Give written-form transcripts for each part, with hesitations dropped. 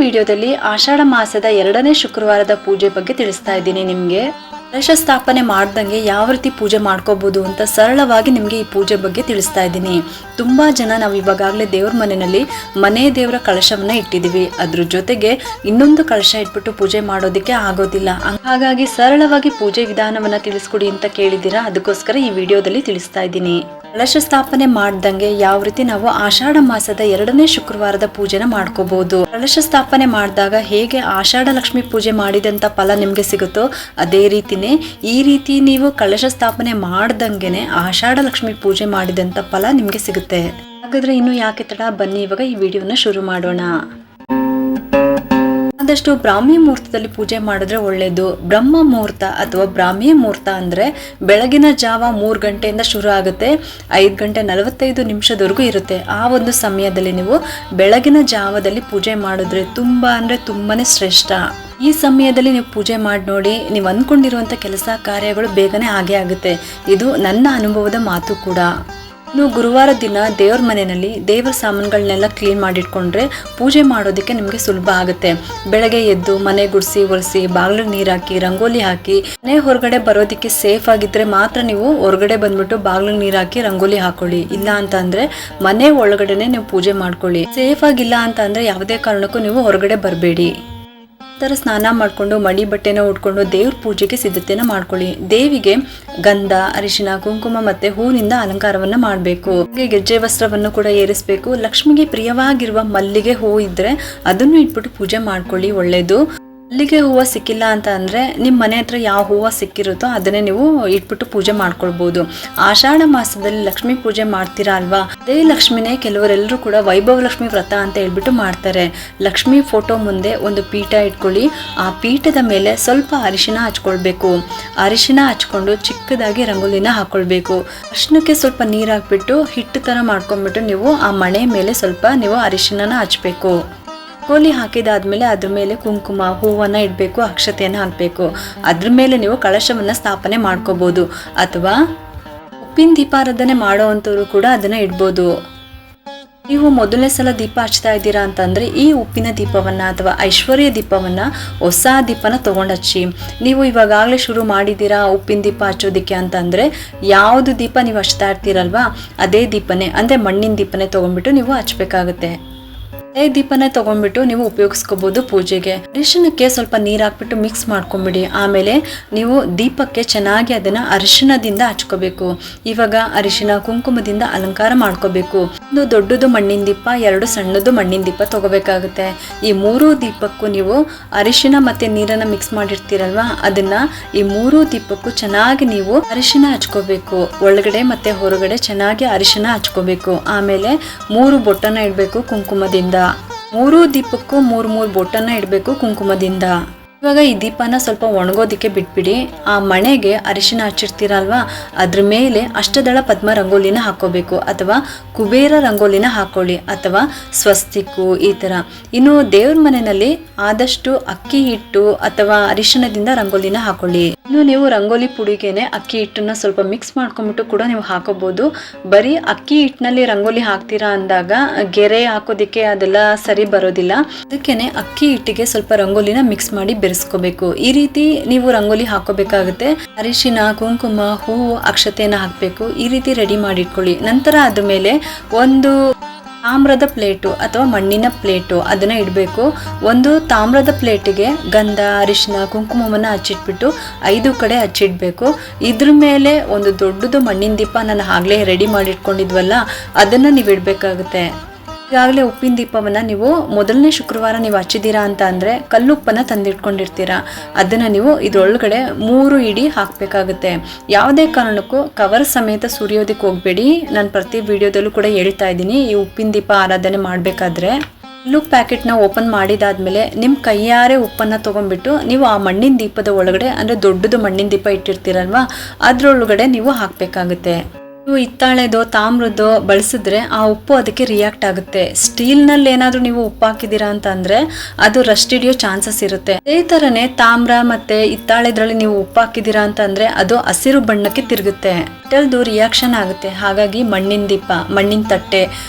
ವಿಡಿಯೋದಲ್ಲಿ ಆಷಾಢ ಮಾಸದ 2ನೇ ಶುಕ್ರವಾರದ ಪೂಜೆ ಬಗ್ಗೆ ತಿಳಿಸ್ತಾ ಇದ್ದೀನಿ ನಿಮಗೆ. ಕಲಶ ಸ್ಥಾಪನೆ ಮಾಡ್ದಂಗೆ ಯಾವ ರೀತಿ ಪೂಜೆ ಮಾಡ್ಕೋಬಹುದು ಅಂತ ಸರಳವಾಗಿ ನಿಮಗೆ ಈ ಪೂಜೆ ಬಗ್ಗೆ ತಿಳಿಸ್ತಾ ಇದ್ದೀನಿ. ತುಂಬಾ ಜನ ನಾವು ಇವಾಗಲೇ ದೇವ್ರ ಮನೆಯಲ್ಲಿ ಮನೆ ದೇವರ ಕಳಶವನ್ನ ಇಟ್ಟಿದ್ದೀವಿ. ಅದ್ರ ಜೊತೆಗೆ ಇನ್ನೊಂದು ಕಳಶ ಇಟ್ಬಿಟ್ಟು ಪೂಜೆ ಮಾಡೋದಕ್ಕೆ ಆಗೋದಿಲ್ಲ. ಹಾಗಾಗಿ ಸರಳವಾಗಿ ಪೂಜೆ ವಿಧಾನವನ್ನ ತಿಳಿಸ್ಕೊಡಿ ಅಂತ ಕೇಳಿದ್ದೀರಾ. ಅದಕ್ಕೋಸ್ಕರ ಈ ವಿಡಿಯೋದಲ್ಲಿ ತಿಳಿಸ್ತಾ ಇದ್ದೀನಿ. ಕಲಶ ಸ್ಥಾಪನೆ ಮಾಡ್ದಂಗೆ ಯಾವ ರೀತಿ ನಾವು ಆಷಾಢ ಮಾಸದ 2ನೇ ಶುಕ್ರವಾರದ ಪೂಜೆನ ಮಾಡ್ಕೋಬಹುದು. ಕಲಶ ಸ್ಥಾಪನೆ ಮಾಡಿದಾಗ ಹೇಗೆ ಆಷಾಢ ಲಕ್ಷ್ಮಿ ಪೂಜೆ ಮಾಡಿದಂತ ಫಲ ನಿಮ್ಗೆ ಸಿಗುತ್ತೋ ಅದೇ ರೀತಿನೇ ಈ ರೀತಿ ನೀವು ಕಲಶ ಸ್ಥಾಪನೆ ಮಾಡ್ದಂಗೆನೆ ಆಷಾಢ ಲಕ್ಷ್ಮಿ ಪೂಜೆ ಮಾಡಿದಂತ ಫಲ ನಿಮ್ಗೆ ಸಿಗುತ್ತೆ. ಹಾಗಾದ್ರೆ ಇನ್ನು ಯಾಕೆ ತಡ, ಬನ್ನಿ ಇವಾಗ ಈ ವಿಡಿಯೋನ ಶುರು ಮಾಡೋಣ. ಆದಷ್ಟು ಬ್ರಾಹ್ಮಿ ಮುಹೂರ್ತದಲ್ಲಿ ಪೂಜೆ ಮಾಡಿದ್ರೆ ಒಳ್ಳೇದು. ಬ್ರಹ್ಮ ಮುಹೂರ್ತ ಅಥವಾ ಬ್ರಾಹ್ಮಿ ಮುಹೂರ್ತ ಅಂದ್ರೆ ಬೆಳಗಿನ ಜಾವ 3 ಗಂಟೆಯಿಂದ ಶುರು ಆಗುತ್ತೆ, 5 ಗಂಟೆ 45 ನಿಮಿಷದವರೆಗೂ ಇರುತ್ತೆ. ಆ ಒಂದು ಸಮಯದಲ್ಲಿ ನೀವು ಬೆಳಗಿನ ಜಾವದಲ್ಲಿ ಪೂಜೆ ಮಾಡಿದ್ರೆ ತುಂಬಾನೇ ಶ್ರೇಷ್ಠ. ಈ ಸಮಯದಲ್ಲಿ ನೀವು ಪೂಜೆ ಮಾಡಿ ನೋಡಿ, ನೀವು ಅಂದ್ಕೊಂಡಿರುವಂತ ಕೆಲಸ ಕಾರ್ಯಗಳು ಬೇಗನೆ ಆಗೇ ಆಗುತ್ತೆ. ಇದು ನನ್ನ ಅನುಭವದ ಮಾತು ಕೂಡ. ಇನ್ನು ಗುರುವಾರ ದಿನ ದೇವ್ರ ಮನೆಯಲ್ಲಿ ದೇವರ ಸಾಮಾನುಗಳನ್ನೆಲ್ಲ ಕ್ಲೀನ್ ಮಾಡಿಟ್ಕೊಂಡ್ರೆ ಪೂಜೆ ಮಾಡೋದಕ್ಕೆ ನಿಮಗೆ ಸುಲಭ ಆಗುತ್ತೆ. ಬೆಳಗ್ಗೆ ಎದ್ದು ಮನೆ ಗುಡಿಸಿ ಒರೆಸಿ ಬಾಗಿಲಿಗೆ ನೀರು ಹಾಕಿ ರಂಗೋಲಿ ಹಾಕಿ ಮನೆ ಹೊರಗಡೆ ಬರೋದಕ್ಕೆ ಸೇಫ್ ಆಗಿದ್ರೆ ಮಾತ್ರ ನೀವು ಹೊರಗಡೆ ಬಂದ್ಬಿಟ್ಟು ಬಾಗಿಲಿಗೆ ನೀರು ಹಾಕಿ ರಂಗೋಲಿ ಹಾಕೊಳ್ಳಿ. ಇಲ್ಲ ಅಂತ ಅಂದ್ರೆ ಮನೆ ಒಳಗಡೆನೆ ನೀವು ಪೂಜೆ ಮಾಡ್ಕೊಳ್ಳಿ. ಸೇಫ್ ಆಗಿಲ್ಲ ಅಂತ ಅಂದ್ರೆ ಯಾವುದೇ ಕಾರಣಕ್ಕೂ ನೀವು ಹೊರಗಡೆ ಬರಬೇಡಿ. ತರ ಸ್ನಾನ ಮಾಡ್ಕೊಂಡು ಮಡಿ ಬಟ್ಟೆನ ಉಟ್ಕೊಂಡು ದೇವ್ರ ಪೂಜೆಗೆ ಸಿದ್ಧತೆನ ಮಾಡ್ಕೊಳ್ಳಿ. ದೇವಿಗೆ ಗಂಧ, ಅರಿಶಿನ, ಕುಂಕುಮ ಮತ್ತೆ ಹೂವಿನಿಂದ ಅಲಂಕಾರವನ್ನ ಮಾಡಬೇಕು. ಗೆಜ್ಜೆ ವಸ್ತ್ರವನ್ನು ಕೂಡ ಏರಿಸಬೇಕು. ಲಕ್ಷ್ಮಿಗೆ ಪ್ರಿಯವಾಗಿರುವ ಮಲ್ಲಿಗೆ ಹೂ ಇದ್ರೆ ಅದನ್ನು ಇಟ್ಬಿಟ್ಟು ಪೂಜೆ ಮಾಡ್ಕೊಳ್ಳಿ, ಒಳ್ಳೇದು. ಮಲ್ಲಿಗೆ ಹೂವು ಸಿಕ್ಕಿಲ್ಲ ಅಂತ ಅಂದ್ರೆ ನಿಮ್ಮ ಮನೆ ಹತ್ರ ಯಾವ ಹೂವು ಸಿಕ್ಕಿರುತ್ತೋ ಅದನ್ನೇ ನೀವು ಇಟ್ಬಿಟ್ಟು ಪೂಜೆ ಮಾಡ್ಕೊಳ್ಬಹುದು. ಆಷಾಢ ಮಾಸದಲ್ಲಿ ಲಕ್ಷ್ಮಿ ಪೂಜೆ ಮಾಡ್ತೀರಾ ಅಲ್ವಾ, ಅದೇ ಲಕ್ಷ್ಮಿನೇ ಕೆಲವರೆಲ್ಲರೂ ಕೂಡ ವೈಭವ ಲಕ್ಷ್ಮಿ ವ್ರತ ಅಂತ ಹೇಳ್ಬಿಟ್ಟು ಮಾಡ್ತಾರೆ. ಲಕ್ಷ್ಮಿ ಫೋಟೋ ಮುಂದೆ ಒಂದು ಪೀಠ ಇಟ್ಕೊಳ್ಳಿ. ಆ ಪೀಠದ ಮೇಲೆ ಸ್ವಲ್ಪ ಅರಿಶಿನ ಹಚ್ಕೊಳ್ಬೇಕು. ಅರಿಶಿನ ಹಚ್ಕೊಂಡು ಚಿಕ್ಕದಾಗಿ ರಂಗೋಲಿನ ಹಾಕೊಳ್ಬೇಕು. ಅರಿಶಿನಕ್ಕೆ ಸ್ವಲ್ಪ ನೀರು ಹಾಕ್ಬಿಟ್ಟು ಹಿಟ್ಟು ತರ ಮಾಡ್ಕೊಂಡ್ಬಿಟ್ಟು ನೀವು ಆ ಮಣೆ ಮೇಲೆ ಸ್ವಲ್ಪ ನೀವು ಅರಿಶಿನ ಹಚ್ಬೇಕು. ರಂಗೋಲಿ ಹಾಕಿದಾದ್ಮೇಲೆ ಅದ್ರ ಮೇಲೆ ಕುಂಕುಮ ಹೂವನ್ನ ಇಡಬೇಕು, ಅಕ್ಷತೆಯನ್ನ ಹಾಕ್ಬೇಕು. ಅದ್ರ ಮೇಲೆ ನೀವು ಕಳಶವನ್ನ ಸ್ಥಾಪನೆ ಮಾಡ್ಕೋಬಹುದು. ಅಥವಾ ಉಪ್ಪಿನ ದೀಪಾರಾಧನೆ ಮಾಡೋವಂಥವ್ರು ಕೂಡ ಅದನ್ನ ಇಡ್ಬೋದು. ನೀವು ಮೊದಲನೇ ಸಲ ದೀಪ ಹಚ್ತಾ ಇದ್ದೀರಾ ಅಂತಂದ್ರೆ ಈ ಉಪ್ಪಿನ ದೀಪವನ್ನ ಅಥವಾ ಐಶ್ವರ್ಯ ದೀಪವನ್ನ ಹೊಸ ದೀಪನ ತಗೊಂಡು ಹಚ್ಚಿ. ನೀವು ಇವಾಗಲೇ ಶುರು ಮಾಡಿದ್ದೀರಾ ಉಪ್ಪಿನ ದೀಪ ಹಚ್ಚೋದಿಕ್ಕೆ ಅಂತಂದ್ರೆ ಯಾವ್ದು ದೀಪ ನೀವು ಹಚ್ತಾ ಇರ್ತೀರಲ್ವಾ ಅದೇ ದೀಪನೇ ಅಂದ್ರೆ ಮಣ್ಣಿನ ದೀಪನೇ ತಗೊಂಡ್ಬಿಟ್ಟು ನೀವು ಹಚ್ಬೇಕಾಗುತ್ತೆ. ಅದೇ ದೀಪನ ತಗೊಂಡ್ಬಿಟ್ಟು ನೀವು ಉಪಯೋಗಿಸ್ಕೋಬಹುದು ಪೂಜೆಗೆ. ಅರಿಶಿನಕ್ಕೆ ಸ್ವಲ್ಪ ನೀರ್ ಹಾಕ್ಬಿಟ್ಟು ಮಿಕ್ಸ್ ಮಾಡ್ಕೊಂಡ್ಬಿಡಿ. ಆಮೇಲೆ ನೀವು ದೀಪಕ್ಕೆ ಚೆನ್ನಾಗಿ ಅದನ್ನ ಅರಿಶಿನದಿಂದ ಹಚ್ಕೋಬೇಕು. ಇವಾಗ ಅರಿಶಿನ ಕುಂಕುಮದಿಂದ ಅಲಂಕಾರ ಮಾಡ್ಕೋಬೇಕು. ಒಂದು ದೊಡ್ಡದು ಮಣ್ಣಿನ ದೀಪ, 2 ಸಣ್ಣದು ಮಣ್ಣಿನ ದೀಪ ತಗೋಬೇಕಾಗುತ್ತೆ. ಈ 3 ದೀಪಕ್ಕೂ ನೀವು ಅರಿಶಿನ ಮತ್ತೆ ನೀರನ್ನ ಮಿಕ್ಸ್ ಮಾಡಿರ್ತೀರಲ್ವಾ ಅದನ್ನ ಈ 3 ದೀಪಕ್ಕೂ ಚೆನ್ನಾಗಿ ನೀವು ಅರಿಶಿನ ಹಚ್ಕೋಬೇಕು. ಒಳಗಡೆ ಮತ್ತೆ ಹೊರಗಡೆ ಚೆನ್ನಾಗಿ ಅರಿಶಿನ ಹಚ್ಕೋಬೇಕು. ಆಮೇಲೆ 3 ಬೊಟ್ಟನ್ನ ಇಡ್ಬೇಕು ಕುಂಕುಮದಿಂದ. 3 ದೀಪಕ್ಕೂ 3 ಬೊಟ್ಟನ್ನ ಇಡಬೇಕು ಕುಂಕುಮದಿಂದ. ಇವಾಗ ಈ ದೀಪನ ಸ್ವಲ್ಪ ಒಣಗೋದಿಕ್ಕೆ ಬಿಟ್ಬಿಡಿ. ಆ ಮಣೆಗೆ ಅರಿಶಿನ ಹಚ್ಚಿರ್ತೀರಲ್ವಾ ಅದ್ರ ಮೇಲೆ ಅಷ್ಟದಳ ಪದ್ಮ ರಂಗೋಲಿನ ಹಾಕೋಬೇಕು. ಅಥವಾ ಕುಬೇರ ರಂಗೋಲಿನ ಹಾಕೊಳ್ಳಿ, ಅಥವಾ ಸ್ವಸ್ತಿಕ್ಕು ಈ ತರ. ಇನ್ನು ದೇವ್ರ ಮನೆಯಲ್ಲಿ ಆದಷ್ಟು ಅಕ್ಕಿ ಹಿಟ್ಟು ಅಥವಾ ಅರಿಶಿನದಿಂದ ರಂಗೋಲಿನ ಹಾಕೊಳ್ಳಿ. ಇನ್ನು ನೀವು ರಂಗೋಲಿ ಪುಡಿಗೆನೆ ಅಕ್ಕಿ ಹಿಟ್ಟನ್ನ ಸ್ವಲ್ಪ ಮಿಕ್ಸ್ ಮಾಡ್ಕೊಂಡ್ಬಿಟ್ಟು ಕೂಡ ನೀವು ಹಾಕೋಬಹುದು. ಬರೀ ಅಕ್ಕಿ ಹಿಟ್ಟಿನಲ್ಲಿ ರಂಗೋಲಿ ಹಾಕ್ತೀರಾ ಅಂದಾಗ ಗೆರೆ ಹಾಕೋದಿಕ್ಕೆ ಅದೆಲ್ಲ ಸರಿ ಬರೋದಿಲ್ಲ. ಅದಕ್ಕೇನೆ ಅಕ್ಕಿ ಹಿಟ್ಟಿಗೆ ಸ್ವಲ್ಪ ರಂಗೋಲಿನ ಮಿಕ್ಸ್ ಮಾಡಿ ಬೆರೆಸ್ಕೋಬೇಕು. ಈ ರೀತಿ ನೀವು ರಂಗೋಲಿ ಹಾಕೋಬೇಕಾಗುತ್ತೆ. ಅರಿಶಿನ, ಕುಂಕುಮ, ಹೂವು, ಅಕ್ಷತೆಯನ್ನ ಹಾಕ್ಬೇಕು. ಈ ರೀತಿ ರೆಡಿ ಮಾಡಿಟ್ಕೊಳ್ಳಿ. ನಂತರ ಅದ್ರ ಮೇಲೆ ಒಂದು ತಾಮ್ರದ ಪ್ಲೇಟು ಅಥವಾ ಮಣ್ಣಿನ ಪ್ಲೇಟು ಅದನ್ನ ಇಡಬೇಕು. ಒಂದು ತಾಮ್ರದ ಪ್ಲೇಟಿಗೆ ಗಂಧ, ಅರಿಶಿನ, ಕುಂಕುಮವನ್ನ ಹಚ್ಚಿಟ್ಬಿಟ್ಟು 5 ಕಡೆ ಹಚ್ಚಿಡ್ಬೇಕು. ಇದ್ರ ಮೇಲೆ ಒಂದು ದೊಡ್ಡದು ಮಣ್ಣಿನ ದೀಪ ನಾನು ಆಗ್ಲೇ ರೆಡಿ ಮಾಡಿಟ್ಕೊಂಡಿದ್ವಲ್ಲ ಅದನ್ನ ನೀವು ಇಡ್ಬೇಕಾಗುತ್ತೆ. ಈಗಾಗಲೇ ಉಪ್ಪಿನ ದೀಪವನ್ನ ನೀವು ಮೊದಲನೇ ಶುಕ್ರವಾರ ನೀವು ಹಚ್ಚಿದ್ದೀರಾ ಅಂತ ಅಂದ್ರೆ ಕಲ್ಲುಪ್ಪನ್ನ ತಂದಿಟ್ಕೊಂಡಿರ್ತೀರಾ. ಅದನ್ನ ನೀವು ಇದ್ರೊಳಗಡೆ 3 ಇಡಿ ಹಾಕ್ಬೇಕಾಗುತ್ತೆ. ಯಾವುದೇ ಕಾರಣಕ್ಕೂ ಕವರ್ ಸಮೇತ ಸುರಿಯೋದಕ್ಕೆ ಹೋಗ್ಬೇಡಿ. ನಾನು ಪ್ರತಿ ವಿಡಿಯೋದಲ್ಲೂ ಕೂಡ ಹೇಳ್ತಾ ಇದ್ದೀನಿ. ಈ ಉಪ್ಪಿನ ದೀಪ ಆರಾಧನೆ ಮಾಡ್ಬೇಕಾದ್ರೆ ಕಲ್ಲು ಪ್ಯಾಕೆಟ್ನ ಓಪನ್ ಮಾಡಿದಾದ್ಮೇಲೆ ನಿಮ್ಮ ಕೈಯಾರೆ ಉಪ್ಪನ್ನ ತಗೊಂಡ್ಬಿಟ್ಟು ನೀವು ಆ ಮಣ್ಣಿನ ದೀಪದ ಒಳಗಡೆ ಅಂದ್ರೆ ದೊಡ್ಡದು ಮಣ್ಣಿನ ದೀಪ ಇಟ್ಟಿರ್ತೀರಲ್ವಾ ಅದ್ರೊಳಗಡೆ ನೀವು ಹಾಕ್ಬೇಕಾಗುತ್ತೆ. ನೀವು ಹಿತ್ತಾಳೆದೋ ತಾಮ್ರದೋ ಬಳಸಿದ್ರೆ ಆ ಉಪ್ಪು ಅದಕ್ಕೆ ರಿಯಾಕ್ಟ್ ಆಗುತ್ತೆ. ಸ್ಟೀಲ್ನಲ್ಲಿ ಏನಾದರೂ ನೀವು ಉಪ್ಪು ಹಾಕಿದ್ದೀರಾ ಅಂತ ಅಂದ್ರೆ ಅದು ರಸ್ಟ್ ಹಿಡಿಯೋ ಚಾನ್ಸಸ್ ಇರುತ್ತೆ. ಅದೇ ಥರನೇ ತಾಮ್ರ ಮತ್ತೆ ಹಿತ್ತಾಳೆದ್ರಲ್ಲಿ ನೀವು ಉಪ್ಪು ಹಾಕಿದ್ದೀರಾ ಅಂತ ಅಂದ್ರೆ ಅದು ಹಸಿರು ಬಣ್ಣಕ್ಕೆ ತಿರುಗುತ್ತೆ, ಮೆಟಲ್ದು ರಿಯಾಕ್ಷನ್ ಆಗುತ್ತೆ. ಹಾಗಾಗಿ ಮಣ್ಣಿನ ದೀಪ, ಮಣ್ಣಿನ ತಟ್ಟೆ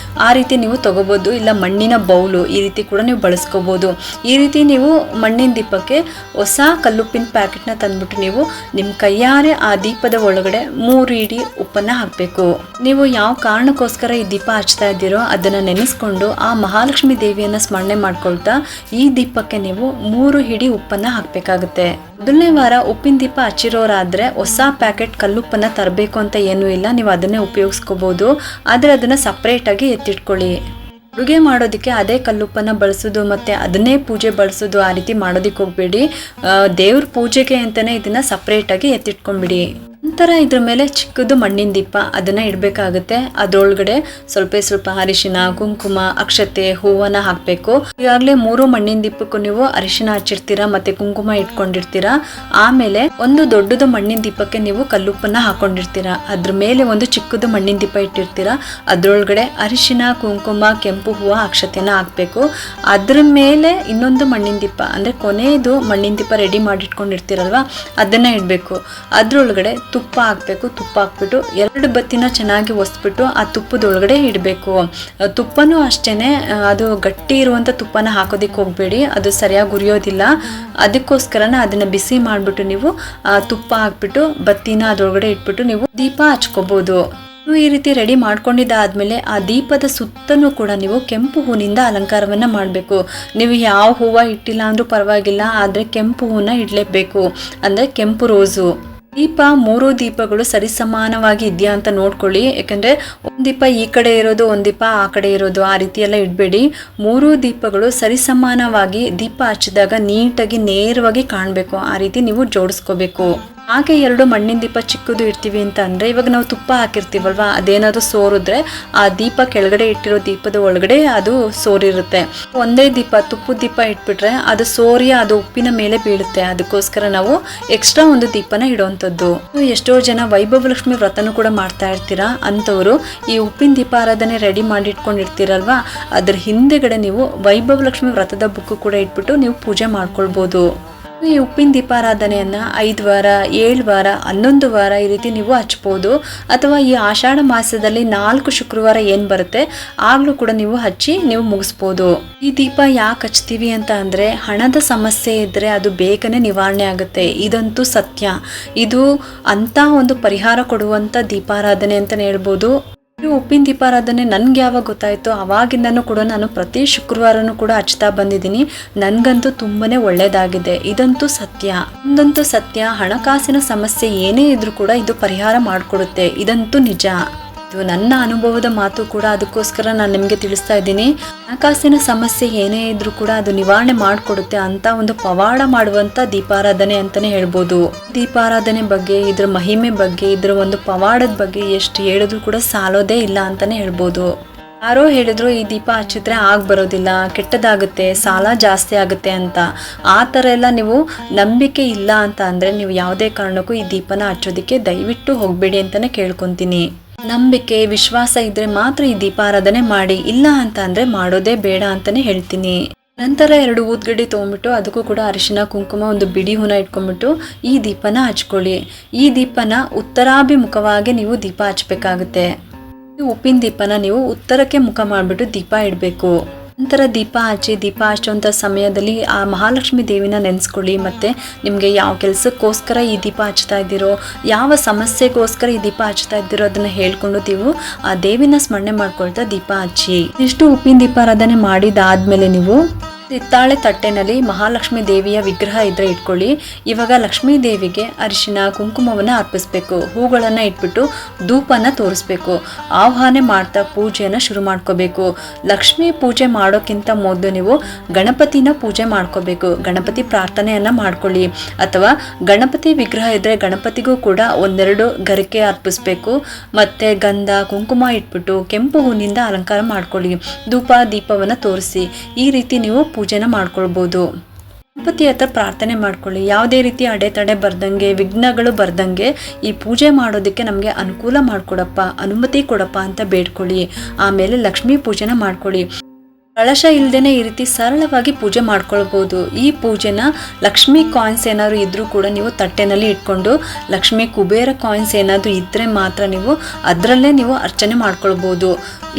ಆ ರೀತಿ ನೀವು ತಗೋಬಹುದು, ಇಲ್ಲ ಮಣ್ಣಿನ ಬೌಲು ಈ ರೀತಿ ಕೂಡ ನೀವು ಬಳಸ್ಕೋಬಹುದು. ಈ ರೀತಿ ನೀವು ಮಣ್ಣಿನ ದೀಪಕ್ಕೆ ಹೊಸ ಕಲ್ಲುಪ್ಪಿನ ಪ್ಯಾಕೆಟ್ನ ತಂದ್ಬಿಟ್ಟು ನೀವು ನಿಮ್ಮ ಕೈಯಾರೆ ಆ ದೀಪದ ಒಳಗಡೆ 3 ಹಿಡಿ ಉಪ್ಪನ್ನ ಹಾಕಬೇಕು. ನೀವು ಯಾವ ಕಾರಣಕ್ಕೋಸ್ಕರ ಈ ದೀಪ ಹಚ್ತಾ ಇದ್ದೀರೋ ಅದನ್ನ ನೆನೆಸ್ಕೊಂಡು ಆ ಮಹಾಲಕ್ಷ್ಮಿ ದೇವಿಯನ್ನ ಸ್ಮರಣೆ ಮಾಡ್ಕೊಳ್ತಾ ಈ ದೀಪಕ್ಕೆ ನೀವು 3 ಹಿಡಿ ಉಪ್ಪನ್ನ ಹಾಕಬೇಕಾಗುತ್ತೆ. ಮೊದಲನೇ ವಾರ ಉಪ್ಪಿನ ದೀಪ ಹಚ್ಚಿರೋರಾದ್ರೆ ಹೊಸ ಪ್ಯಾಕೆಟ್ ಕಲ್ಲುಪ್ಪನ್ನ ತರಬೇಕು ಅಂತ ಏನೂ ಇಲ್ಲ, ನೀವು ಅದನ್ನೇ ಉಪಯೋಗಿಸ್ಕೋಬಹುದು. ಆದರೆ ಅದನ್ನ ಸಪ್ರೇಟ್ ಆಗಿ ಎತ್ತಿಟ್ಕೊಳ್ಳಿ. ಅಡುಗೆ ಮಾಡೋದಕ್ಕೆ ಅದೇ ಕಲ್ಲುಪ್ಪನ್ನ ಬಳಸೋದು ಮತ್ತೆ ಅದನ್ನೇ ಪೂಜೆ ಬಳಸೋದು ಆ ರೀತಿ ಮಾಡೋದಕ್ಕೆ ಹೋಗ್ಬೇಡಿ. ದೇವ್ರ ಪೂಜೆಗೆ ಅಂತಾನೆ ಇದನ್ನ ಸಪ್ರೇಟ್ ಆಗಿ ಎತ್ತಿಟ್ಕೊಂಡ್ಬಿಡಿ. ನಂತರ ಇದ್ರ ಮೇಲೆ ಚಿಕ್ಕದು ಮಣ್ಣಿನ ದೀಪ ಅದನ್ನ ಇಡಬೇಕಾಗುತ್ತೆ. ಅದ್ರೊಳಗಡೆ ಸ್ವಲ್ಪ ಅರಿಶಿನ, ಕುಂಕುಮ, ಅಕ್ಷತೆ, ಹೂವನ್ನ ಹಾಕಬೇಕು. ಈಗಾಗಲೇ 3 ಮಣ್ಣಿನ ದೀಪಕ್ಕೂ ನೀವು ಅರಿಶಿನ ಹಚ್ಚಿರ್ತೀರಾ ಮತ್ತೆ ಕುಂಕುಮ ಇಟ್ಕೊಂಡಿರ್ತೀರಾ. ಆಮೇಲೆ ಒಂದು ದೊಡ್ಡದು ಮಣ್ಣಿನ ದೀಪಕ್ಕೆ ನೀವು ಕಲ್ಲುಪ್ಪನ್ನ ಹಾಕೊಂಡಿರ್ತೀರಾ. ಅದ್ರ ಮೇಲೆ ಒಂದು ಚಿಕ್ಕದು ಮಣ್ಣಿನ ದೀಪ ಇಟ್ಟಿರ್ತೀರಾ. ಅದ್ರೊಳಗಡೆ ಅರಿಶಿನ, ಕುಂಕುಮ, ಕೆಂಪು ಹೂವು, ಅಕ್ಷತೆನ ಹಾಕ್ಬೇಕು. ಅದ್ರ ಮೇಲೆ ಇನ್ನೊಂದು ಮಣ್ಣಿನ ದೀಪ ಅಂದ್ರೆ ಕೊನೆಯದು ಮಣ್ಣಿನ ದೀಪ ರೆಡಿ ಮಾಡಿಟ್ಕೊಂಡಿರ್ತೀರಲ್ವಾ ಅದನ್ನ ಇಡಬೇಕು. ಅದ್ರೊಳಗಡೆ ತುಪ್ಪ ಹಾಕಬೇಕು. ತುಪ್ಪ ಹಾಕ್ಬಿಟ್ಟು 2 ಬತ್ತಿನ ಚೆನ್ನಾಗಿ ಒಸ್ಬಿಟ್ಟು ಆ ತುಪ್ಪದೊಳಗಡೆ ಇಡಬೇಕು. ತುಪ್ಪನೂ ಅಷ್ಟೇನೆ, ಅದು ಗಟ್ಟಿ ಇರುವಂಥ ತುಪ್ಪನ ಹಾಕೋದಿಕ್ಕೆ ಹೋಗಬೇಡಿ, ಅದು ಸರಿಯಾಗಿ ಉರಿಯೋದಿಲ್ಲ. ಅದಕ್ಕೋಸ್ಕರನ ಅದನ್ನ ಬಿಸಿ ಮಾಡಿಬಿಟ್ಟು ನೀವು ಆ ತುಪ್ಪ ಹಾಕ್ಬಿಟ್ಟು ಬತ್ತಿನ ಅದರೊಳಗಡೆ ಇಟ್ಬಿಟ್ಟು ನೀವು ದೀಪ ಹಚ್ಕೋಬಹುದು. ನೀವು ಈ ರೀತಿ ರೆಡಿ ಮಾಡ್ಕೊಂಡಿದ್ದಾದ್ಮೇಲೆ ಆ ದೀಪದ ಸುತ್ತನೂ ಕೂಡ ನೀವು ಕೆಂಪು ಹೂವಿನಿಂದ ಅಲಂಕಾರವನ್ನ ಮಾಡಬೇಕು. ನೀವು ಯಾವ ಹೂವು ಇಟ್ಟಿಲ್ಲ ಅಂದ್ರೂ ಪರವಾಗಿಲ್ಲ, ಆದರೆ ಕೆಂಪು ಹೂವನ್ನ ಇಡಲೇಬೇಕು, ಅಂದ್ರೆ ಕೆಂಪು ರೋಸು. ದೀಪ 3 ದೀಪಗಳು ಸರಿಸಮಾನವಾಗಿ ಇದೆಯಾ ಅಂತ ನೋಡ್ಕೊಳ್ಳಿ. ಯಾಕಂದ್ರೆ ಒಂದ್ ದೀಪ ಈ ಕಡೆ ಇರೋದು, ಒಂದ್ ದೀಪ ಆ ಕಡೆ ಇರೋದು, ಆ ರೀತಿ ಎಲ್ಲ ಇಡಬೇಡಿ. 3 ದೀಪಗಳು ಸರಿಸಮಾನವಾಗಿ ದೀಪ ಹಚ್ಚಿದಾಗ ನೀಟಾಗಿ ನೇರವಾಗಿ ಕಾಣಬೇಕು, ಆ ರೀತಿ ನೀವು ಜೋಡಿಸ್ಕೋಬೇಕು. ಹಾಗೆ 2 ಮಣ್ಣಿನ ದೀಪ ಚಿಕ್ಕದು ಇಡ್ತೀವಿ ಅಂತ ಅಂದ್ರೆ ಇವಾಗ ನಾವು ತುಪ್ಪ ಹಾಕಿರ್ತೀವಲ್ವಾ, ಅದೇನಾದ್ರು ಸೋರಿದ್ರೆ ಆ ದೀಪ ಕೆಳಗಡೆ ಇಟ್ಟಿರೋ ದೀಪದ ಒಳಗಡೆ ಅದು ಸೋರಿರುತ್ತೆ. ಒಂದೇ ದೀಪ, ತುಪ್ಪದ ದೀಪ ಇಟ್ಬಿಟ್ರೆ ಅದು ಸೋರಿ ಅದು ಉಪ್ಪಿನ ಮೇಲೆ ಬೀಳುತ್ತೆ. ಅದಕ್ಕೋಸ್ಕರ ನಾವು ಎಕ್ಸ್ಟ್ರಾ ಒಂದು ದೀಪನ ಇಡುವಂಥದ್ದು. ಎಷ್ಟೋ ಜನ ವೈಭವಲಕ್ಷ್ಮಿ ವ್ರತನೂ ಕೂಡ ಮಾಡ್ತಾ ಇರ್ತೀರಾ. ಅಂಥವ್ರು ಈ ಉಪ್ಪಿನ ದೀಪಾರಾಧನೆ ರೆಡಿ ಮಾಡಿ ಇಟ್ಕೊಂಡಿರ್ತೀರಲ್ವಾ, ಅದ್ರ ಹಿಂದೆಗಡೆ ನೀವು ವೈಭವಲಕ್ಷ್ಮಿ ವ್ರತದ ಬುಕ್ ಕೂಡ ಇಟ್ಬಿಟ್ಟು ನೀವು ಪೂಜೆ ಮಾಡ್ಕೊಳ್ಬೋದು. ಈ ಉಪ್ಪಿನ ದೀಪಾರಾಧನೆಯನ್ನ 5 ವಾರ, 7 ವಾರ, 11 ವಾರ ಈ ರೀತಿ ನೀವು ಹಚ್ಬೋದು. ಅಥವಾ ಈ ಆಷಾಢ ಮಾಸದಲ್ಲಿ 4 ಶುಕ್ರವಾರ ಏನ್ ಬರುತ್ತೆ ಆಗ್ಲೂ ಕೂಡ ನೀವು ಹಚ್ಚಿ ನೀವು ಮುಗಿಸ್ಬೋದು. ಈ ದೀಪ ಯಾಕೆ ಹಚ್ತೀವಿ ಅಂತ ಅಂದ್ರೆ ಹಣದ ಸಮಸ್ಯೆ ಇದ್ರೆ ಅದು ಬೇಗನೆ ನಿವಾರಣೆ ಆಗುತ್ತೆ. ಇದಂತೂ ಸತ್ಯ. ಇದು ಅಂತ ಒಂದು ಪರಿಹಾರ ಕೊಡುವಂತ ದೀಪಾರಾಧನೆ ಅಂತಾನೆ ಹೇಳ್ಬೋದು. ಉಪ್ಪಿನ ದೀಪಾರಾಧನೆ ನನ್ಗೆ ಯಾವಾಗ ಗೊತ್ತಾಯ್ತು ಅವಾಗಿಂದನೂ ಕೂಡ ನಾನು ಪ್ರತಿ ಶುಕ್ರವಾರನೂ ಕೂಡ ಹಚ್ತಾ ಬಂದಿದ್ದೀನಿ. ನನ್ಗಂತೂ ತುಂಬಾನೇ ಒಳ್ಳೇದಾಗಿದೆ. ಇದಂತೂ ಸತ್ಯ. ಒಂದಂತೂ ಸತ್ಯ, ಹಣಕಾಸಿನ ಸಮಸ್ಯೆ ಏನೇ ಇದ್ರೂ ಕೂಡ ಇದು ಪರಿಹಾರ ಮಾಡಿಕೊಡುತ್ತೆ. ಇದಂತೂ ನಿಜ. ಇದು ನನ್ನ ಅನುಭವದ ಮಾತು ಕೂಡ, ಅದಕ್ಕೋಸ್ಕರ ನಾನು ನಿಮಗೆ ತಿಳಿಸ್ತಾ ಇದ್ದೀನಿ. ಹಣಕಾಸಿನ ಸಮಸ್ಯೆ ಏನೇ ಇದ್ರೂ ಕೂಡ ಅದು ನಿವಾರಣೆ ಮಾಡಿಕೊಡುತ್ತೆ ಅಂತ ಒಂದು ಪವಾಡ ಮಾಡುವಂತ ದೀಪಾರಾಧನೆ ಅಂತಾನೆ ಹೇಳ್ಬೋದು. ದೀಪಾರಾಧನೆ ಬಗ್ಗೆ, ಇದ್ರ ಮಹಿಮೆ ಬಗ್ಗೆ, ಇದ್ರ ಒಂದು ಪವಾಡದ ಬಗ್ಗೆ ಎಷ್ಟು ಹೇಳಿದ್ರು ಕೂಡ ಸಾಲೋದೇ ಇಲ್ಲ ಅಂತಾನೆ ಹೇಳ್ಬೋದು. ಯಾರೋ ಹೇಳಿದ್ರು ಈ ದೀಪ ಹಚ್ಚಿದ್ರೆ ಬರೋದಿಲ್ಲ, ಕೆಟ್ಟದಾಗುತ್ತೆ, ಸಾಲ ಜಾಸ್ತಿ ಆಗುತ್ತೆ ಅಂತ. ಆ ಥರ ಎಲ್ಲ ನೀವು ನಂಬಿಕೆ ಇಲ್ಲ ಅಂತ ಅಂದ್ರೆ ನೀವು ಯಾವುದೇ ಕಾರಣಕ್ಕೂ ಈ ದೀಪನ ಹಚ್ಚೋದಕ್ಕೆ ದಯವಿಟ್ಟು ಹೋಗಬೇಡಿ ಅಂತಾನೆ ಕೇಳ್ಕೊತೀನಿ. ನಂಬಿಕೆ, ವಿಶ್ವಾಸ ಇದ್ರೆ ಮಾತ್ರ ಈ ದೀಪಾರಾಧನೆ ಮಾಡಿ, ಇಲ್ಲ ಅಂತ ಅಂದ್ರೆ ಮಾಡೋದೇ ಬೇಡ ಅಂತಾನೆ ಹೇಳ್ತೀನಿ. ನಂತರ 2 ಊದ್ಗಡ್ಡಿ ತೊಗೊಂಡ್ಬಿಟ್ಟು ಅದಕ್ಕೂ ಕೂಡ ಅರಿಶಿನ, ಕುಂಕುಮ, ಒಂದು ಬಿಡಿ ಹೂನ ಇಟ್ಕೊಂಡ್ಬಿಟ್ಟು ಈ ದೀಪನ ಹಚ್ಕೊಳ್ಳಿ. ಈ ದೀಪನ ಉತ್ತರಾಭಿಮುಖವಾಗಿ ನೀವು ದೀಪ ಹಚ್ಬೇಕಾಗುತ್ತೆ. ಉಪ್ಪಿನ ದೀಪನ ನೀವು ಉತ್ತರಕ್ಕೆ ಮುಖ ಮಾಡಿಬಿಟ್ಟು ದೀಪ ಇಡಬೇಕು. ನಂತರ ದೀಪ ಹಚ್ಚುವಂಥ ಸಮಯದಲ್ಲಿ ಆ ಮಹಾಲಕ್ಷ್ಮಿ ದೇವಿನ ನೆನೆಸ್ಕೊಳ್ಳಿ. ಮತ್ತು ನಿಮಗೆ ಯಾವ ಕೆಲಸಕ್ಕೋಸ್ಕರ ಈ ದೀಪ ಹಚ್ತಾ ಇದ್ದೀರೋ, ಯಾವ ಸಮಸ್ಯೆಗೋಸ್ಕರ ಈ ದೀಪ ಹಚ್ತಾ ಇದ್ದೀರೋ ಅದನ್ನು ಹೇಳ್ಕೊಂಡು ನೀವು ಆ ದೇವಿನ ಸ್ಮರಣೆ ಮಾಡ್ಕೊಳ್ತಾ ದೀಪ ಹಚ್ಚಿ. ಇಷ್ಟು ಉಪ್ಪಿನ ದೀಪಾರಾಧನೆ ಮಾಡಿದಾದ್ಮೇಲೆ ನೀವು ಹಿತ್ತಾಳೆ ತಟ್ಟೆನಲ್ಲಿ ಮಹಾಲಕ್ಷ್ಮಿ ದೇವಿಯ ವಿಗ್ರಹ ಇದ್ರೆ ಇಟ್ಕೊಳ್ಳಿ. ಇವಾಗ ಲಕ್ಷ್ಮೀ ದೇವಿಗೆ ಅರಿಶಿನ, ಕುಂಕುಮವನ್ನು ಅರ್ಪಿಸ್ಬೇಕು. ಹೂಗಳನ್ನ ಇಟ್ಬಿಟ್ಟು ಧೂಪನ ತೋರಿಸ್ಬೇಕು. ಆಹ್ವಾನ ಮಾಡ್ತಾ ಪೂಜೆಯನ್ನ ಶುರು ಮಾಡ್ಕೋಬೇಕು. ಲಕ್ಷ್ಮಿ ಪೂಜೆ ಮಾಡೋಕ್ಕಿಂತ ಮೊದಲು ನೀವು ಗಣಪತಿನ ಪೂಜೆ ಮಾಡ್ಕೋಬೇಕು. ಗಣಪತಿ ಪ್ರಾರ್ಥನೆಯನ್ನ ಮಾಡ್ಕೊಳ್ಳಿ. ಅಥವಾ ಗಣಪತಿ ವಿಗ್ರಹ ಇದ್ರೆ ಗಣಪತಿಗೂ ಕೂಡ 1-2 ಗರಿಕೆ ಅರ್ಪಿಸ್ಬೇಕು. ಮತ್ತೆ ಗಂಧ, ಕುಂಕುಮ ಇಟ್ಬಿಟ್ಟು ಕೆಂಪು ಹೂವಿನಿಂದ ಅಲಂಕಾರ ಮಾಡ್ಕೊಳ್ಳಿ. ಧೂಪ ದೀಪವನ್ನ ತೋರಿಸಿ ಈ ರೀತಿ ನೀವು ಪೂಜೆನ ಮಾಡ್ಕೊಳ್ಬೋದು. ಗಣಪತಿ ಹತ್ರ ಪ್ರಾರ್ಥನೆ ಮಾಡ್ಕೊಳ್ಳಿ. ಯಾವುದೇ ರೀತಿ ಅಡೆತಡೆ ಬರ್ದಂಗೆ, ವಿಘ್ನಗಳು ಬರ್ದಂಗೆ ಈ ಪೂಜೆ ಮಾಡೋದಕ್ಕೆ ನಮಗೆ ಅನುಕೂಲ ಮಾಡಿಕೊಡಪ್ಪ, ಅನುಮತಿ ಕೊಡಪ್ಪ ಅಂತ ಬೇಡ್ಕೊಳ್ಳಿ. ಆಮೇಲೆ ಲಕ್ಷ್ಮೀ ಪೂಜೆನ ಮಾಡ್ಕೊಳ್ಳಿ. ಕಳಶ ಇಲ್ಲದೇನೆ ಈ ರೀತಿ ಸರಳವಾಗಿ ಪೂಜೆ ಮಾಡ್ಕೊಳ್ಬೋದು. ಈ ಪೂಜೆನ ಲಕ್ಷ್ಮಿ ಕಾಯಿನ್ಸ್ ಏನಾದ್ರು ಇದ್ರೂ ಕೂಡ ನೀವು ತಟ್ಟೆನಲ್ಲಿ ಇಟ್ಕೊಂಡು, ಲಕ್ಷ್ಮಿ ಕುಬೇರ ಕಾಯಿನ್ಸ್ ಏನಾದರೂ ಇದ್ದರೆ ಮಾತ್ರ ನೀವು ಅದರಲ್ಲೇ ನೀವು ಅರ್ಚನೆ ಮಾಡ್ಕೊಳ್ಬೋದು.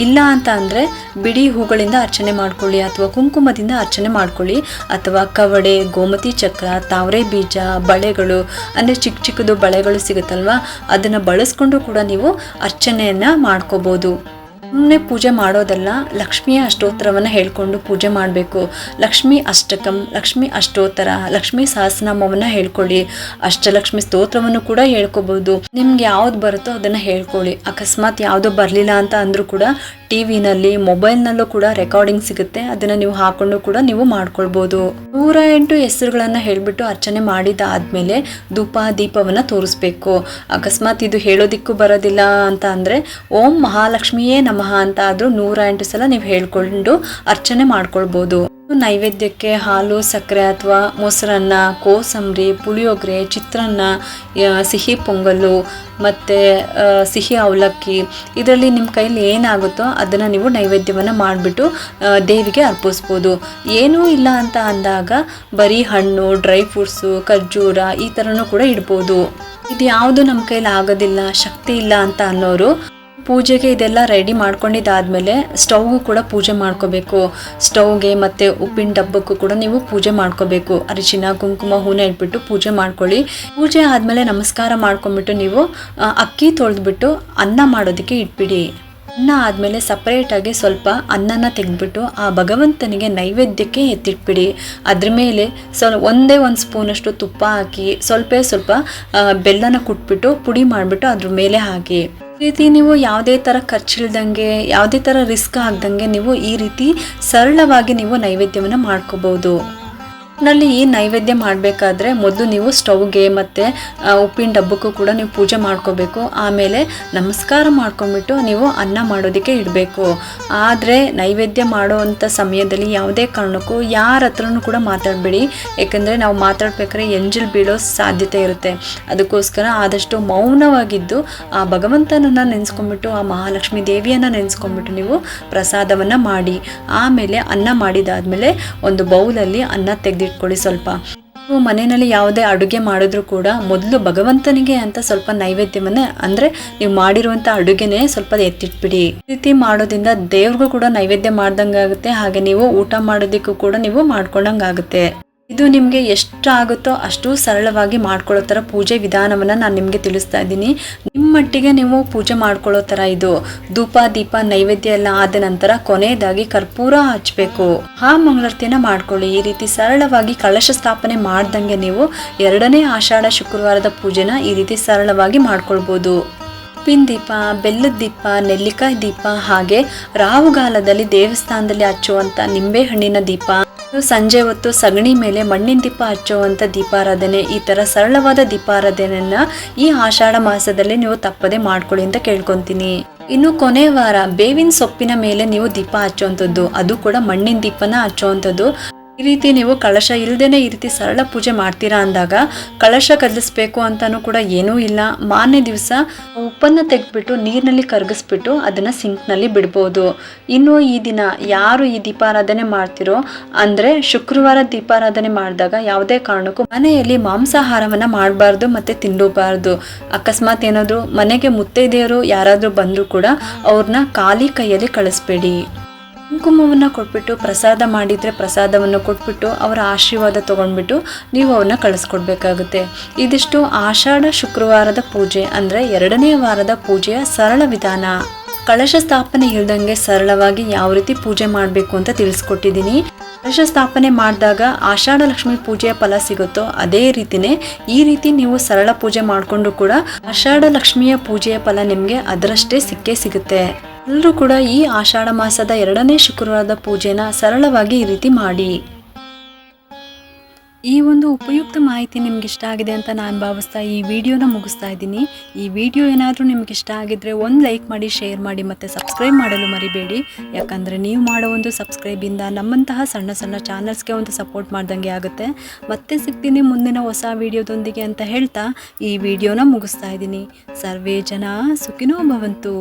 ಇಲ್ಲ ಅಂತ ಅಂದರೆ ಬಿಡಿ ಹೂಗಳಿಂದ ಅರ್ಚನೆ ಮಾಡ್ಕೊಳ್ಳಿ, ಅಥವಾ ಕುಂಕುಮದಿಂದ ಅರ್ಚನೆ ಮಾಡ್ಕೊಳ್ಳಿ, ಅಥವಾ ಕವಡೆ, ಗೋಮತಿ ಚಕ್ರ, ತಾವರೆ ಬೀಜ, ಬಳೆಗಳು ಅಂದರೆ ಚಿಕ್ಕ ಚಿಕ್ಕದು ಬಳೆಗಳು ಸಿಗುತ್ತಲ್ವ, ಅದನ್ನು ಬಳಸ್ಕೊಂಡು ಕೂಡ ನೀವು ಅರ್ಚನೆಯನ್ನು ಮಾಡ್ಕೋಬೋದು. ಸುಮ್ಮನೆ ಪೂಜೆ ಮಾಡೋದಲ್ಲ, ಲಕ್ಷ್ಮಿಯ ಅಷ್ಟೋತ್ತರವನ್ನು ಹೇಳ್ಕೊಂಡು ಪೂಜೆ ಮಾಡಬೇಕು. ಲಕ್ಷ್ಮೀ ಅಷ್ಟಕಂ, ಲಕ್ಷ್ಮೀ ಅಷ್ಟೋತ್ತರ, ಲಕ್ಷ್ಮೀ ಸಹಸ್ರನಾಮವನ್ನು ಹೇಳ್ಕೊಳ್ಳಿ. ಅಷ್ಟಲಕ್ಷ್ಮಿ ಸ್ತೋತ್ರವನ್ನು ಕೂಡ ಹೇಳ್ಕೊಬೋದು. ನಿಮ್ಗೆ ಯಾವ್ದು ಬರುತ್ತೋ ಅದನ್ನು ಹೇಳ್ಕೊಳ್ಳಿ. ಅಕಸ್ಮಾತ್ ಯಾವುದು ಬರಲಿಲ್ಲ ಅಂತ ಅಂದರೂ ಕೂಡ ಟಿವಿನಲ್ಲಿ, ಮೊಬೈಲ್ನಲ್ಲೂ ಕೂಡ ರೆಕಾರ್ಡಿಂಗ್ ಸಿಗುತ್ತೆ, ಅದನ್ನು ನೀವು ಹಾಕೊಂಡು ಕೂಡ ನೀವು ಮಾಡ್ಕೊಳ್ಬೋದು. 108 ಹೆಸರುಗಳನ್ನು ಹೇಳಿಬಿಟ್ಟು ಅರ್ಚನೆ ಮಾಡಿದಾದ್ಮೇಲೆ ಧೂಪ ದೀಪವನ್ನು ತೋರಿಸ್ಬೇಕು. ಅಕಸ್ಮಾತ್ ಇದು ಹೇಳೋದಿಕ್ಕೂ ಬರೋದಿಲ್ಲ ಅಂತ ಅಂದರೆ ಓಂ ಮಹಾಲಕ್ಷ್ಮಿಯೇ ನಮಃ ಅಂತ ಆದರೂ 108 ಸಲ ನೀವು ಹೇಳ್ಕೊಂಡು ಅರ್ಚನೆ ಮಾಡ್ಕೊಳ್ಬೋದು. ನೈವೇದ್ಯಕ್ಕೆ ಹಾಲು, ಸಕ್ಕರೆ ಅಥವಾ ಮೊಸರನ್ನ, ಕೋಸಂಬರಿ, ಪುಳಿಯೋಗರೆ, ಚಿತ್ರಾನ್ನ, ಸಿಹಿ ಪೊಂಗಲ್ಲು ಮತ್ತು ಸಿಹಿ ಅವಲಕ್ಕಿ, ಇದರಲ್ಲಿ ನಿಮ್ಮ ಕೈಲಿ ಏನಾಗುತ್ತೋ ಅದನ್ನು ನೀವು ನೈವೇದ್ಯವನ್ನು ಮಾಡಿಬಿಟ್ಟು ದೇವಿಗೆ ಅರ್ಪಿಸ್ಬೋದು. ಏನೂ ಇಲ್ಲ ಅಂತ ಅಂದಾಗ ಬರೀ ಹಣ್ಣು, ಡ್ರೈ ಫ್ರೂಟ್ಸು, ಖರ್ಜೂರ ಈ ಥರನೂ ಕೂಡ ಇಡ್ಬೋದು. ಇದು ಯಾವುದು ನಮ್ಮ ಕೈಲಿ ಆಗೋದಿಲ್ಲ, ಶಕ್ತಿ ಇಲ್ಲ ಅಂತ ಅನ್ನೋರು ಪೂಜೆಗೆ ಇದೆಲ್ಲ ರೆಡಿ ಮಾಡ್ಕೊಂಡಿದ್ದಾದ್ಮೇಲೆ ಸ್ಟವ್ಗೂ ಕೂಡ ಪೂಜೆ ಮಾಡ್ಕೋಬೇಕು. ಸ್ಟವ್ಗೆ ಮತ್ತು ಉಪ್ಪಿನ ಡಬ್ಬಕ್ಕೂ ಕೂಡ ನೀವು ಪೂಜೆ ಮಾಡ್ಕೋಬೇಕು. ಅರಿಶಿನ, ಕುಂಕುಮ, ಹೂನ ಇಟ್ಬಿಟ್ಟು ಪೂಜೆ ಮಾಡ್ಕೊಳ್ಳಿ. ಪೂಜೆ ಆದಮೇಲೆ ನಮಸ್ಕಾರ ಮಾಡ್ಕೊಂಡ್ಬಿಟ್ಟು ನೀವು ಅಕ್ಕಿ ತೊಳೆದ್ಬಿಟ್ಟು ಅನ್ನ ಮಾಡೋದಕ್ಕೆ ಇಟ್ಬಿಡಿ. ಅನ್ನ ಆದಮೇಲೆ ಸಪ್ರೇಟಾಗಿ ಸ್ವಲ್ಪ ಅನ್ನನ ತೆಗೆದ್ಬಿಟ್ಟು ಆ ಭಗವಂತನಿಗೆ ನೈವೇದ್ಯಕ್ಕೆ ಎತ್ತಿಟ್ಬಿಡಿ. ಅದ್ರ ಮೇಲೆ ಒಂದೇ ಒಂದು ಸ್ಪೂನಷ್ಟು ತುಪ್ಪ ಹಾಕಿ ಸ್ವಲ್ಪ ಬೆಲ್ಲನ ಕುಟ್ಬಿಟ್ಟು ಪುಡಿ ಮಾಡಿಬಿಟ್ಟು ಅದ್ರ ಮೇಲೆ ಹಾಕಿ. ಈ ರೀತಿ ನೀವು ಯಾವುದೇ ಥರ ಖರ್ಚಿಲ್ದಂಗೆ, ಯಾವುದೇ ಥರ ರಿಸ್ಕ್ ಆಗ್ದಂಗೆ ನೀವು ಈ ರೀತಿ ಸರಳವಾಗಿ ನೀವು ನೈವೇದ್ಯವನ್ನು ಮಾಡ್ಕೋಬೋದು. ನಲ್ಲಿ ಈ ನೈವೇದ್ಯ ಮಾಡಬೇಕಾದ್ರೆ ಮೊದಲು ನೀವು ಸ್ಟವ್ಗೆ ಮತ್ತು ಉಪ್ಪಿನ ಡಬ್ಬಕ್ಕೂ ಕೂಡ ನೀವು ಪೂಜೆ ಮಾಡ್ಕೋಬೇಕು. ಆಮೇಲೆ ನಮಸ್ಕಾರ ಮಾಡ್ಕೊಂಡ್ಬಿಟ್ಟು ನೀವು ಅನ್ನ ಮಾಡೋದಕ್ಕೆ ಇಡಬೇಕು. ಆದರೆ ನೈವೇದ್ಯ ಮಾಡೋವಂಥ ಸಮಯದಲ್ಲಿ ಯಾವುದೇ ಕಾರಣಕ್ಕೂ ಯಾರ ಹತ್ರನೂ ಕೂಡ ಮಾತಾಡಬೇಡಿ. ಯಾಕಂದರೆ ನಾವು ಮಾತಾಡ್ಬೇಕಾದ್ರೆ ಎಂಜಲ್ ಬೀಳೋ ಸಾಧ್ಯತೆ ಇರುತ್ತೆ. ಅದಕ್ಕೋಸ್ಕರ ಆದಷ್ಟು ಮೌನವಾಗಿದ್ದು ಆ ಭಗವಂತನನ್ನು ನೆನೆಸ್ಕೊಂಡ್ಬಿಟ್ಟು, ಆ ಮಹಾಲಕ್ಷ್ಮಿ ದೇವಿಯನ್ನು ನೆನೆಸ್ಕೊಂಡ್ಬಿಟ್ಟು ನೀವು ಪ್ರಸಾದವನ್ನು ಮಾಡಿ. ಆಮೇಲೆ ಅನ್ನ ಮಾಡಿದಾದ್ಮೇಲೆ ಒಂದು ಬೌಲಲ್ಲಿ ಅನ್ನ ತೆಗೆದಿಟ್ಕೊಳ್ಳಿ. ಸ್ವಲ್ಪ ನೀವು ಮನೆಯಲ್ಲಿ ಯಾವುದೇ ಅಡುಗೆ ಮಾಡಿದ್ರು ಕೂಡ ಮೊದಲು ಭಗವಂತನಿಗೆ ಅಂತ ಸ್ವಲ್ಪ ನೈವೇದ್ಯವನ್ನೇ, ಅಂದರೆ ನೀವು ಮಾಡಿರುವಂಥ ಅಡುಗೆನೇ ಸ್ವಲ್ಪ ಎತ್ತಿಟ್ಬಿಡಿ. ಈ ರೀತಿ ಮಾಡೋದ್ರಿಂದ ದೇವ್ರಿಗೂ ಕೂಡ ನೈವೇದ್ಯ ಮಾಡ್ದಂಗಾಗುತ್ತೆ, ಹಾಗೆ ನೀವು ಊಟ ಮಾಡೋದಕ್ಕೂ ಕೂಡ ನೀವು ಮಾಡ್ಕೊಂಡಂಗಾಗುತ್ತೆ. ಇದು ನಿಮಗೆ ಎಷ್ಟು ಆಗುತ್ತೋ ಅಷ್ಟು ಸರಳವಾಗಿ ಮಾಡ್ಕೊಳ್ಳೋ ಥರ ಪೂಜೆ ವಿಧಾನವನ್ನು ನಾನು ನಿಮಗೆ ತಿಳಿಸ್ತಾ ಇದ್ದೀನಿ. ನಿಮ್ಮ ಮಟ್ಟಿಗೆ ನೀವು ಪೂಜೆ ಮಾಡ್ಕೊಳ್ಳೋ ಥರ ಇದು. ಧೂಪ ದೀಪ ನೈವೇದ್ಯ ಎಲ್ಲ ಆದ ನಂತರ ಕೊನೆಯದಾಗಿ ಕರ್ಪೂರ ಹಚ್ಚಬೇಕು. ಮಂಗಳಾರತಿಯನ್ನು ಮಾಡ್ಕೊಳ್ಳಿ. ಈ ರೀತಿ ಸರಳವಾಗಿ ಕಳಶ ಸ್ಥಾಪನೆ ಮಾಡ್ದಂಗೆ ನೀವು 2ನೇ ಆಷಾಢ ಶುಕ್ರವಾರದ ಪೂಜೆನ ಈ ರೀತಿ ಸರಳವಾಗಿ ಮಾಡ್ಕೊಳ್ಬೋದು. ಉಪ್ಪಿನ ದೀಪ, ಬೆಲ್ಲದ ದೀಪ, ನೆಲ್ಲಿಕಾಯಿ ದೀಪ, ಹಾಗೆ ರಾಹುಗಾಲದಲ್ಲಿ ದೇವಸ್ಥಾನದಲ್ಲಿ ಹಚ್ಚುವಂಥ ನಿಂಬೆ ಹಣ್ಣಿನ ದೀಪ, ಸಂಜೆ ಹೊತ್ತು ಸಗಣಿ ಮೇಲೆ ಮಣ್ಣಿನ ದೀಪ ಹಚ್ಚುವಂಥ ದೀಪಾರಾಧನೆ, ಈ ಥರ ಸರಳವಾದ ದೀಪಾರಾಧನೆಯನ್ನ ಈ ಆಷಾಢ ಮಾಸದಲ್ಲಿ ನೀವು ತಪ್ಪದೆ ಮಾಡ್ಕೊಳ್ಳಿ ಅಂತ ಕೇಳ್ಕೊತೀನಿ. ಇನ್ನು ಕೊನೆ ವಾರ ಬೇವಿನ ಸೊಪ್ಪಿನ ಮೇಲೆ ನೀವು ದೀಪ ಹಚ್ಚುವಂಥದ್ದು, ಅದು ಕೂಡ ಮಣ್ಣಿನ ದೀಪನ ಹಚ್ಚುವಂಥದ್ದು. ಈ ರೀತಿ ನೀವು ಕಳಶ ಇಲ್ಲದೇನೆ ಈ ರೀತಿ ಸರಳ ಪೂಜೆ ಮಾಡ್ತೀರಾ ಅಂದಾಗ ಕಳಶ ಕದಲಿಸ್ಬೇಕು ಅಂತಾನೂ ಕೂಡ ಏನೂ ಇಲ್ಲ. ಮಾರನೇ ದಿವಸ ಉಪ್ಪನ್ನು ತೆಗೆದ್ಬಿಟ್ಟು ನೀರಿನಲ್ಲಿ ಕರಗಿಸ್ಬಿಟ್ಟು ಅದನ್ನು ಸಿಂಕ್ನಲ್ಲಿ ಬಿಡ್ಬೋದು. ಇನ್ನು ಈ ದಿನ ಯಾರು ಈ ದೀಪಾರಾಧನೆ ಮಾಡ್ತಿರೋ ಅಂದರೆ ಶುಕ್ರವಾರ ದೀಪಾರಾಧನೆ ಮಾಡಿದಾಗ ಯಾವುದೇ ಕಾರಣಕ್ಕೂ ಮನೆಯಲ್ಲಿ ಮಾಂಸಾಹಾರವನ್ನು ಮಾಡಬಾರ್ದು ಮತ್ತು ತಿನ್ನಬಾರ್ದು. ಅಕಸ್ಮಾತ್ ಏನಾದರೂ ಮನೆಗೆ ಮುತ್ತೈದೆಯರು ಯಾರಾದರೂ ಬಂದರೂ ಕೂಡ ಅವ್ರನ್ನ ಖಾಲಿ ಕೈಯಲ್ಲಿ ಕಳಿಸ್ಬೇಡಿ. ಕುಂಕುಮವನ್ನು ಕೊಟ್ಬಿಟ್ಟು ಪ್ರಸಾದ ಮಾಡಿದರೆ ಪ್ರಸಾದವನ್ನು ಕೊಟ್ಬಿಟ್ಟು ಅವರ ಆಶೀರ್ವಾದ ತೊಗೊಂಡ್ಬಿಟ್ಟು ನೀವು ಅವನ್ನ ಕಳಿಸ್ಕೊಡ್ಬೇಕಾಗುತ್ತೆ. ಇದಿಷ್ಟು ಆಷಾಢ ಶುಕ್ರವಾರದ ಪೂಜೆ ಅಂದರೆ 2ನೇ ವಾರದ ಪೂಜೆಯ ಸರಳ ವಿಧಾನ. ಕಳಶ ಸ್ಥಾಪನೆ ಇಲ್ದಂಗೆ ಸರಳವಾಗಿ ಯಾವ ರೀತಿ ಪೂಜೆ ಮಾಡಬೇಕು ಅಂತ ತಿಳಿಸ್ಕೊಟ್ಟಿದ್ದೀನಿ. ಕಳಶ ಸ್ಥಾಪನೆ ಮಾಡಿದಾಗ ಆಷಾಢ ಲಕ್ಷ್ಮಿ ಪೂಜೆಯ ಫಲ ಸಿಗುತ್ತೋ ಅದೇ ರೀತಿನೇ ಈ ರೀತಿ ನೀವು ಸರಳ ಪೂಜೆ ಮಾಡಿಕೊಂಡು ಕೂಡ ಆಷಾಢ ಲಕ್ಷ್ಮಿಯ ಪೂಜೆಯ ಫಲ ನಿಮಗೆ ಅದರಷ್ಟೇ ಸಿಕ್ಕೇ ಸಿಗುತ್ತೆ. ಎಲ್ಲರೂ ಕೂಡ ಈ ಆಷಾಢ ಮಾಸದ 2ನೇ ಶುಕ್ರವಾರದ ಪೂಜೆನ ಸರಳವಾಗಿ ಈ ರೀತಿ ಮಾಡಿ. ಈ ಒಂದು ಉಪಯುಕ್ತ ಮಾಹಿತಿ ನಿಮ್ಗೆ ಇಷ್ಟ ಆಗಿದೆ ಅಂತ ನಾನು ಭಾವಿಸ್ತಾ ಈ ವಿಡಿಯೋನ ಮುಗಿಸ್ತಾ ಇದ್ದೀನಿ. ಈ ವಿಡಿಯೋ ಏನಾದರೂ ನಿಮ್ಗೆ ಇಷ್ಟ ಆಗಿದ್ರೆ ಒಂದು ಲೈಕ್ ಮಾಡಿ, ಶೇರ್ ಮಾಡಿ ಮತ್ತು ಸಬ್ಸ್ಕ್ರೈಬ್ ಮಾಡಲು ಮರಿಬೇಡಿ. ಯಾಕಂದರೆ ನೀವು ಮಾಡೋ ಒಂದು ಸಬ್ಸ್ಕ್ರೈಬಿಂದ ನಮ್ಮಂತಹ ಸಣ್ಣ ಸಣ್ಣ ಚಾನಲ್ಸ್ಗೆ ಒಂದು ಸಪೋರ್ಟ್ ಮಾಡ್ದಂಗೆ ಆಗುತ್ತೆ. ಮತ್ತೆ ಸಿಗ್ತೀನಿ ಮುಂದಿನ ಹೊಸ ವಿಡಿಯೋದೊಂದಿಗೆ ಅಂತ ಹೇಳ್ತಾ ಈ ವಿಡಿಯೋನ ಮುಗಿಸ್ತಾ ಇದ್ದೀನಿ. ಸರ್ವೇ ಜನ ಸುಖಿನೋ ಭವಂತು.